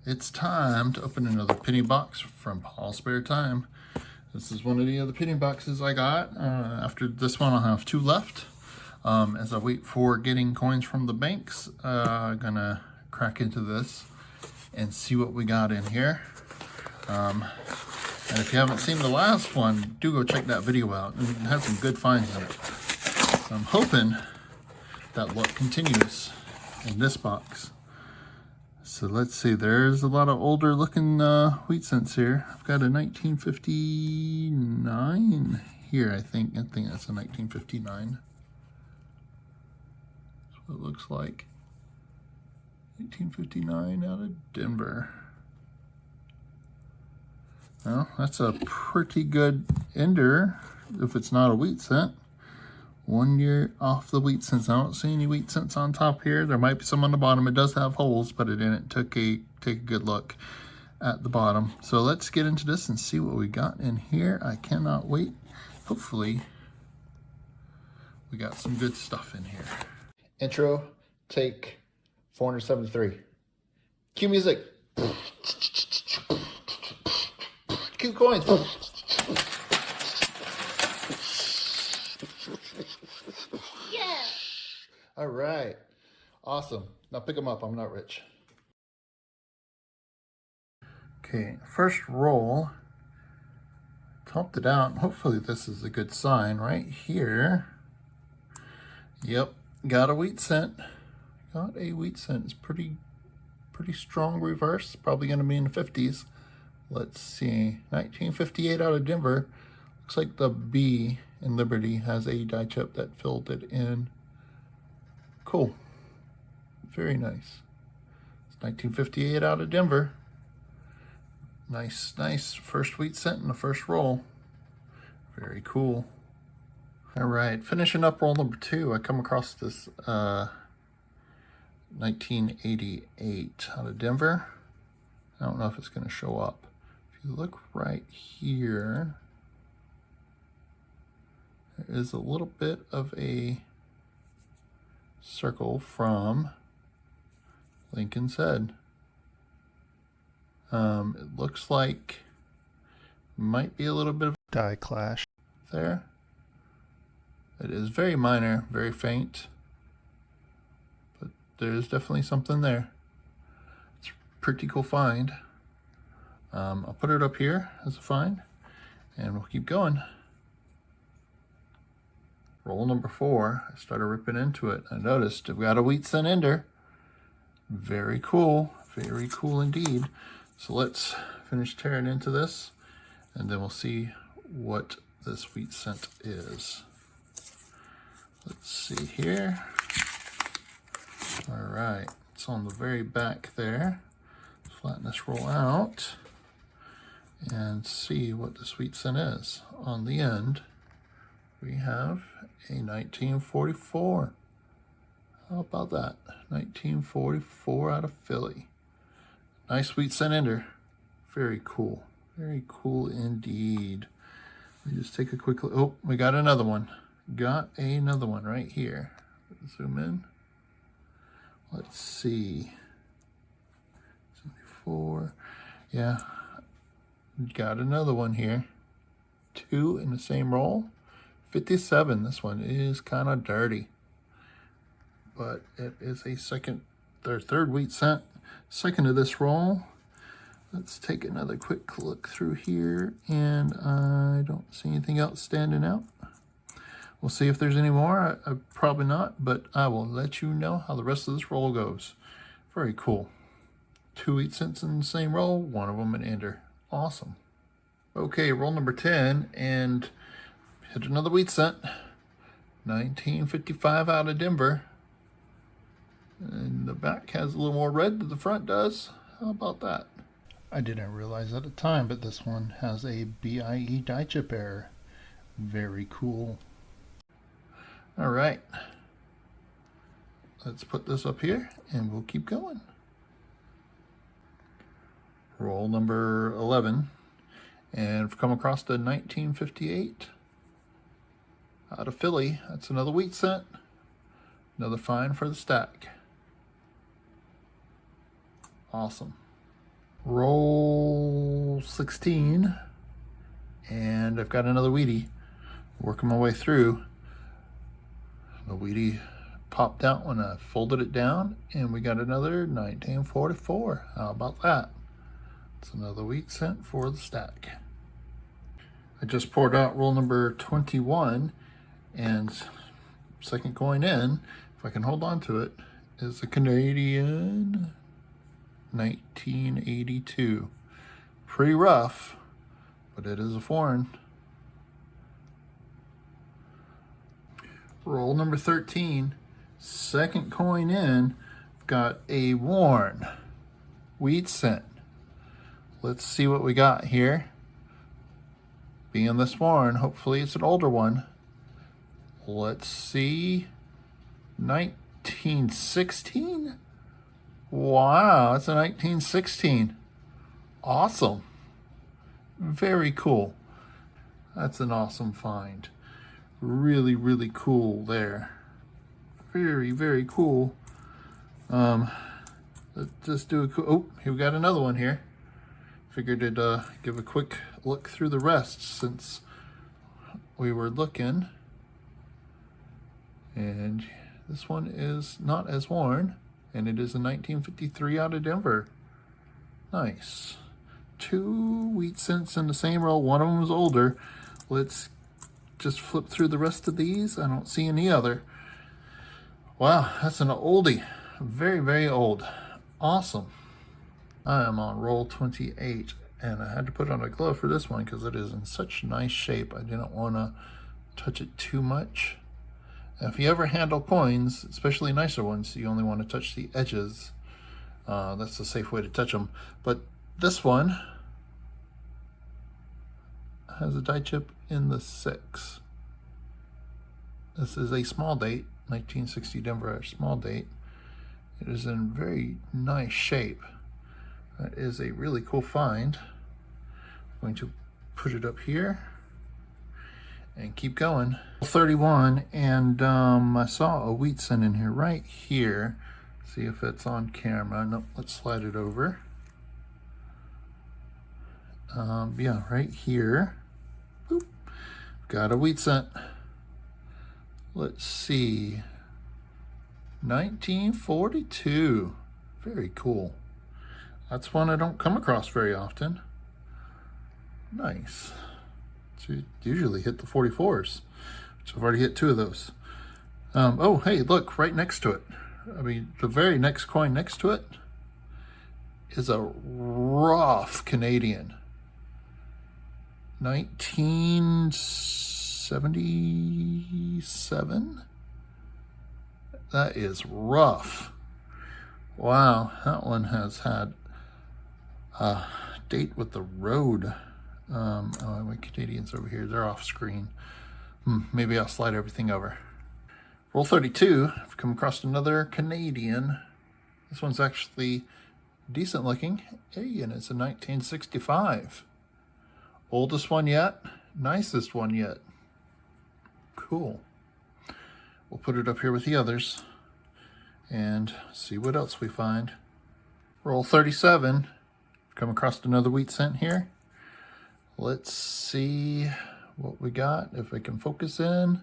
It's time to open another penny box from Paul's Spare Time. This is one of the other penny boxes I got. After this one, I'll have two left. As I wait for getting coins from the banks, I'm gonna crack into this and see what we got in here. And if you haven't seen the last one, do go check that video out. It had some good finds in it. So I'm hoping that luck continues in this box. So let's see, there's a lot of older looking wheat cents here. I've got a 1959 here, I think that's a 1959. That's what it looks like. 1959 out of Denver. Well, that's a pretty good ender if it's not a wheat cent. 1 year off the wheat cents. I don't see any wheat cents on top here. There might be some on the bottom. It does have holes, but it didn't take a good look at the bottom. So let's get into this and see what we got in here. I cannot wait. Hopefully we got some good stuff in here. Intro, take 473. Cue music. Cue coins. Yeah. All right. Awesome. Now pick them up. I'm not rich. Okay, first roll. Topped it out. Hopefully this is a good sign right here. Yep, got a wheat cent. Got a wheat cent. It's pretty strong reverse. Probably going to be in the 50s. Let's see. 1958 out of Denver. Looks like the B in Liberty has a die chip that filled it in. Cool. Very nice. It's 1958 out of Denver. Nice first wheat cent in the first roll. Very cool. All right, finishing up roll number 2, I come across this 1988 out of Denver. I don't know if it's going to show up. If you look right here, there is a little bit of a circle from Lincoln's Head. It looks like might be a little bit of die clash there. It is very minor, very faint, but there's definitely something there. It's a pretty cool find. I'll put it up here as a find, and we'll keep going. Roll number 4, I started ripping into it. I noticed I've got a wheat cent ender. Very cool indeed. So let's finish tearing into this, and then we'll see what this wheat cent is. Let's see here. All right, it's on the very back there. Flatten this roll out and see what this wheat cent is. On the end, we have a 1944. How about that? 1944 out of Philly. Nice wheat cent ender. Very cool indeed. Let me just take a quick look. Oh, we got another one. Got another one right here. Zoom in. Let's see. 74. Yeah. Got another one here. 2 in the same roll. 57. This one is kind of dirty, but it is a third wheat cent. Second of this roll. Let's take another quick look through here, and I don't see anything else standing out. We'll see if there's any more. Probably not, but I will let you know how the rest of this roll goes. Very cool. 2 wheat cents in the same roll, one of them an ender. Awesome. Okay, roll number 10, and hit another wheat cent. 1955 out of Denver. And the back has a little more red than the front does. How about that? I didn't realize at the time, but this one has a BIE die chip error. Very cool. All right. Let's put this up here and we'll keep going. Roll number 11. And I've come across the 1958 out of Philly. That's another wheat cent. Another find for the stack. Awesome. Roll 16, and I've got another Wheatie. Working my way through. The Wheatie popped out when I folded it down, and we got another 1944. How about that? It's another wheat cent for the stack. I just poured out roll number 21, and second coin in, if I can hold on to it, is a Canadian 1982. Pretty rough, but it is a foreign. Roll number 13, second coin in, got a worn wheat cent. Let's see what we got here. Being this worn, hopefully it's an older one. Let's see, 1916? Wow, it's a 1916. Awesome. Very cool. That's an awesome find. Really, really cool there. Very, very cool. Let's just do a cool, oh, here we got another one here. Figured it'd give a quick look through the rest since we were looking. And this one is not as worn, and it is a 1953 out of Denver. Nice. 2 wheat cents in the same roll. One of them was older. Let's just flip through the rest of these. I don't see any other. Wow, that's an oldie. Very, very old. Awesome. I am on roll 28, and I had to put on a glove for this one because it is in such nice shape. I didn't want to touch it too much. If you ever handle coins, especially nicer ones, you only want to touch the edges. That's the safe way to touch them. But this one has a die chip in the 6. This is a small date, 1960 Denver small date. It is in very nice shape. That is a really cool find. I'm going to put it up here and keep going. 31, and I saw a wheat cent in here right here. See if it's on camera. Nope, let's slide it over. Yeah, right here. Boop. Got a wheat cent. Let's see. 1942. Very cool. That's one I don't come across very often. Nice. So you usually hit the 44s, which I've already hit 2 of those. Oh, hey, look, right next to it. I mean, the very next coin next to it is a rough Canadian. 1977? That is rough. Wow, that one has had a date with the road. Oh, my Canadians over here, they're off screen. Maybe I'll slide everything over. Roll 32, I've come across another Canadian. This one's actually decent looking. Hey, and it's a 1965. Oldest one yet, nicest one yet. Cool. We'll put it up here with the others and see what else we find. Roll 37, come across another wheat cent here. Let's see what we got, if I can focus in.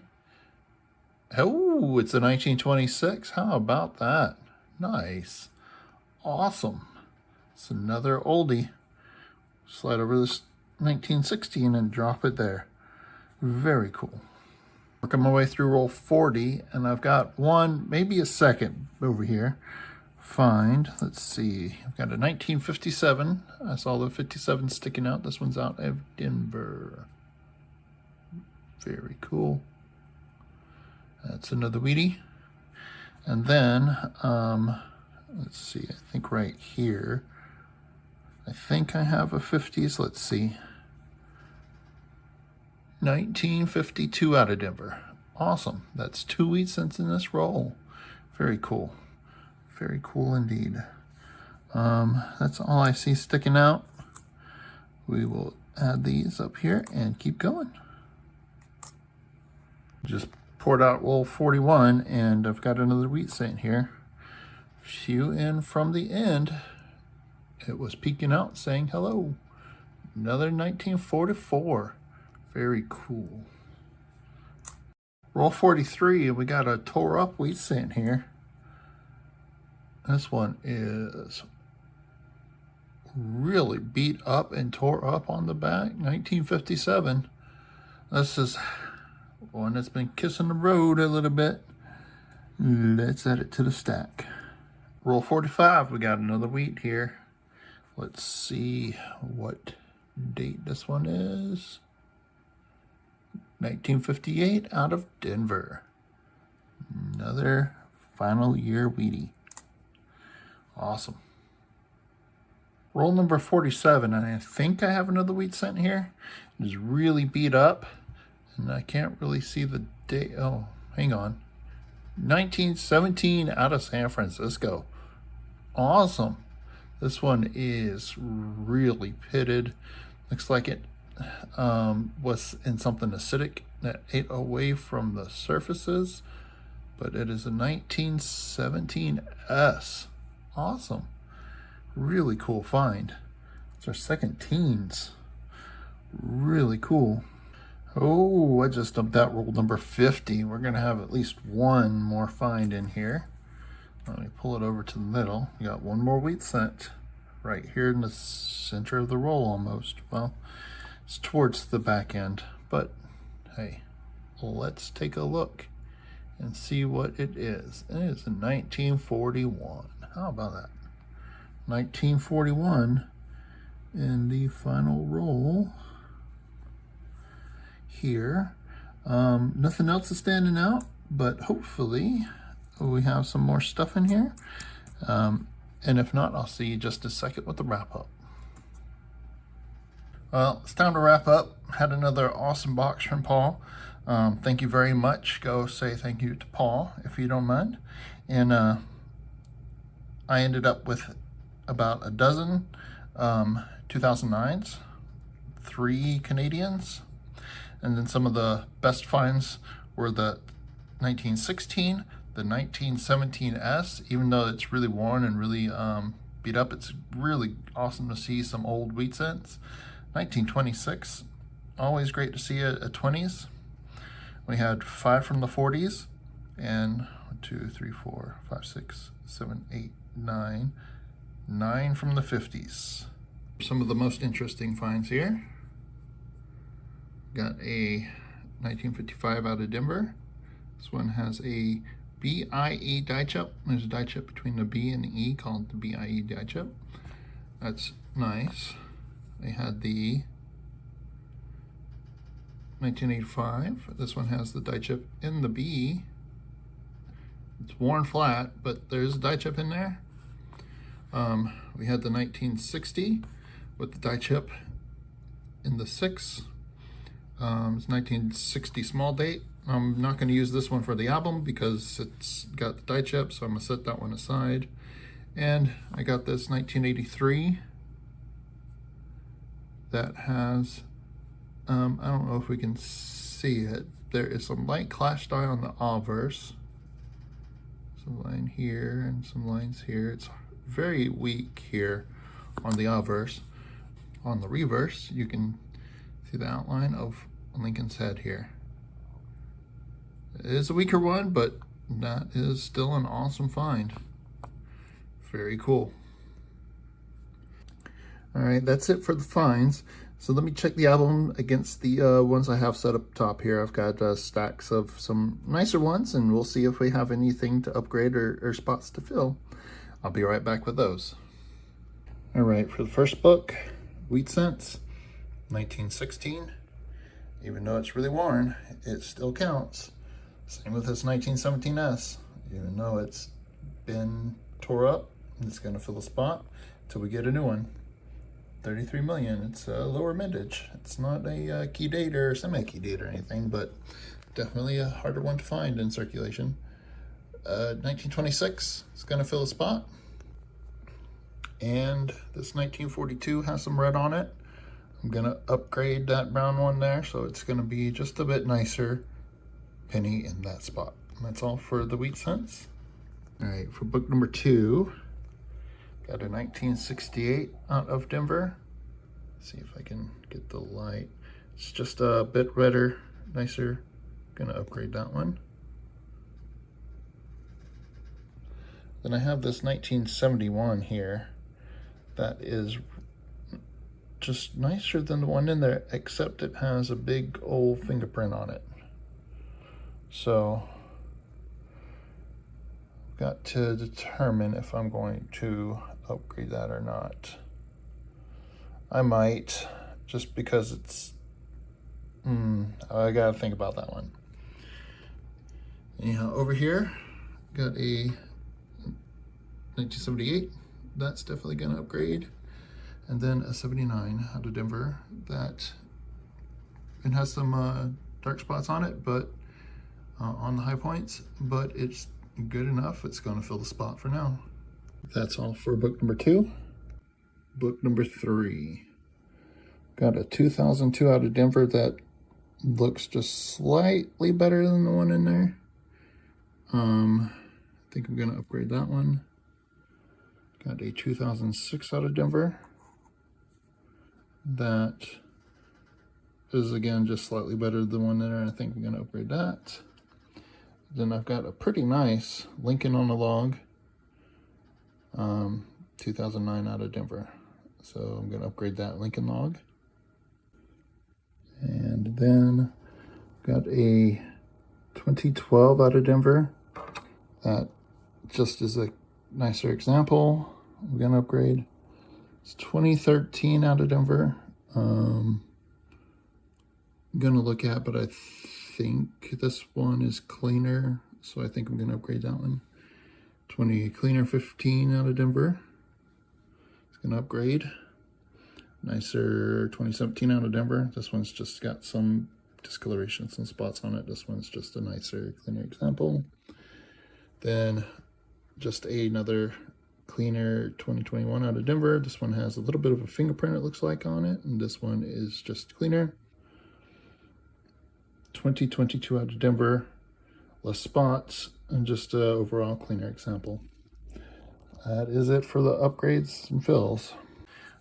Oh, it's a 1926. How about that? Nice. Awesome. It's another oldie. Slide over this 1916 and drop it there. Very cool. Working my way through roll 40, and I've got one, maybe a second over here. Find, let's see, I've got a 1957. I saw the 57 sticking out. This one's out of Denver. Very cool. That's another Wheatie. And then, let's see, I think right here, I think I have a 50s. Let's see. 1952 out of Denver. Awesome. That's 2 wheat cents in this roll. Very cool. Very cool indeed. That's all I see sticking out. We will add these up here and keep going. Just poured out roll 41, and I've got another wheat cent here. Few in from the end. it was peeking out saying hello. Another 1944. Very cool. Roll 43, and we got a tore up wheat cent here. This one is really beat up and tore up on the back. 1957. This is one that's been kissing the road a little bit. Let's add it to the stack. Roll 45, we got another wheat here. Let's see what date this one is. 1958 out of Denver. Another final year wheatie. Awesome. Roll number 47, and I think I have another wheat cent here. It is really beat up, and I can't really see the date. Oh, hang on. 1917 out of San Francisco. Awesome. This one is really pitted. Looks like it was in something acidic that ate away from the surfaces, but it is a 1917S. Awesome. Really cool find. It's our second teens. Really cool. Oh, I just dumped out roll number 50. We're going to have at least one more find in here. Let me pull it over to the middle. We got one more wheat cent right here in the center of the roll almost. Well, it's towards the back end, but hey, let's take a look and see what it is. It is a 1941. How about that? 1941 in the final roll here. Nothing else is standing out, but hopefully we have some more stuff in here. And if not, I'll see you just a second with the wrap up. Well, it's time to wrap up. Had another awesome box from Paul. Thank you very much. Go say thank you to Paul if you don't mind. And I ended up with about a dozen 2009s, 3 Canadians, and then some of the best finds were the 1916, the 1917S. Even though it's really worn and really beat up, it's really awesome to see some old wheat cents. 1926, always great to see a 20s. We had 5 from the 40s, and 1, 2, 3, 4, 5, 6, 7, 8, 9, 9 from the 50s. Some of the most interesting finds here. Got a 1955 out of Denver. This one has a BIE die chip. There's a die chip between the B and the E called the BIE die chip. That's nice. They had the 1985. This one has the die chip in the B. It's worn flat, but there's a die chip in there. We had the 1960 with the die chip in the 6. It's 1960 small date. I'm not going to use this one for the album because it's got the die chip, so I'm going to set that one aside. And I got this 1983 that has, I don't know if we can see it. There is some light clash dye on the obverse. Some line here and some lines here. It's very weak here on the obverse. On the reverse, you can see the outline of Lincoln's head here. It is a weaker one, but that is still an awesome find. Very cool. All right, that's it for the finds. So let me check the album against the ones I have set up top here. I've got stacks of some nicer ones, and we'll see if we have anything to upgrade or spots to fill. I'll be right back with those. All right, for the first book, Wheat Cents, 1916. Even though it's really worn, it still counts. Same with this 1917S. Even though it's been tore up, it's gonna fill a spot till we get a new one. 33 million, it's a lower mintage. It's not a key date or semi-key date or anything, but definitely a harder one to find in circulation. 1926 is gonna fill a spot. And this 1942 has some red on it. I'm gonna upgrade that brown one there, so it's gonna be just a bit nicer penny in that spot. And that's all for the Wheat Cents. All right, for book number 2, Got a 1968 out of Denver. See if I can get the light. It's just a bit redder, nicer. Gonna upgrade that one. Then I have this 1971 here that is just nicer than the one in there, except it has a big old fingerprint on it. So got to determine if I'm going to upgrade that or not. I might, just because it's I gotta think about that one. Anyhow, over here got a 1978. That's definitely gonna upgrade. And then a 79 out of Denver that it has some dark spots on it, but on the high points, but it's good enough. It's gonna fill the spot for now. That's all for book number 2. Book number 3. Got a 2002 out of Denver that looks just slightly better than the one in there. I think I'm gonna upgrade that one. Got a 2006 out of Denver that is again just slightly better than the one there. I think I'm gonna upgrade that. Then I've got a pretty nice Lincoln on a Log, 2009 out of Denver. So I'm gonna upgrade that Lincoln Log. And then got a 2012 out of Denver that just is a nicer example. We're gonna upgrade. It's 2013 out of Denver. I'm gonna look at, but I think this one is cleaner, so I think I'm gonna upgrade that one. Cleaner 15 out of Denver. It's gonna upgrade. Nicer 2017 out of Denver. This one's just got some discoloration, some spots on it. This one's just a nicer, cleaner example. Then just another cleaner 2021 out of Denver. This one has a little bit of a fingerprint, it looks like, on it, and this one is just cleaner. 2022 out of Denver, less spots, and just an overall cleaner example. That is it for the upgrades and fills.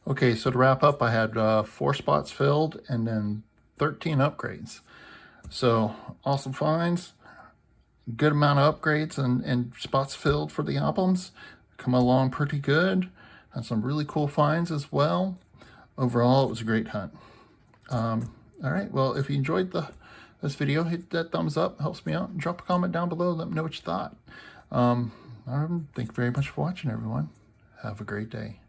Okay, so to wrap up, I had 4 spots filled and then 13 upgrades. So awesome finds, good amount of upgrades and spots filled for the albums. Come along pretty good. Had some really cool finds as well. Overall, it was a great hunt. All right, well, if you enjoyed this video, hit that thumbs up, helps me out, and drop a comment down below, let me know what you thought. Thank you very much for watching, everyone. Have a great day.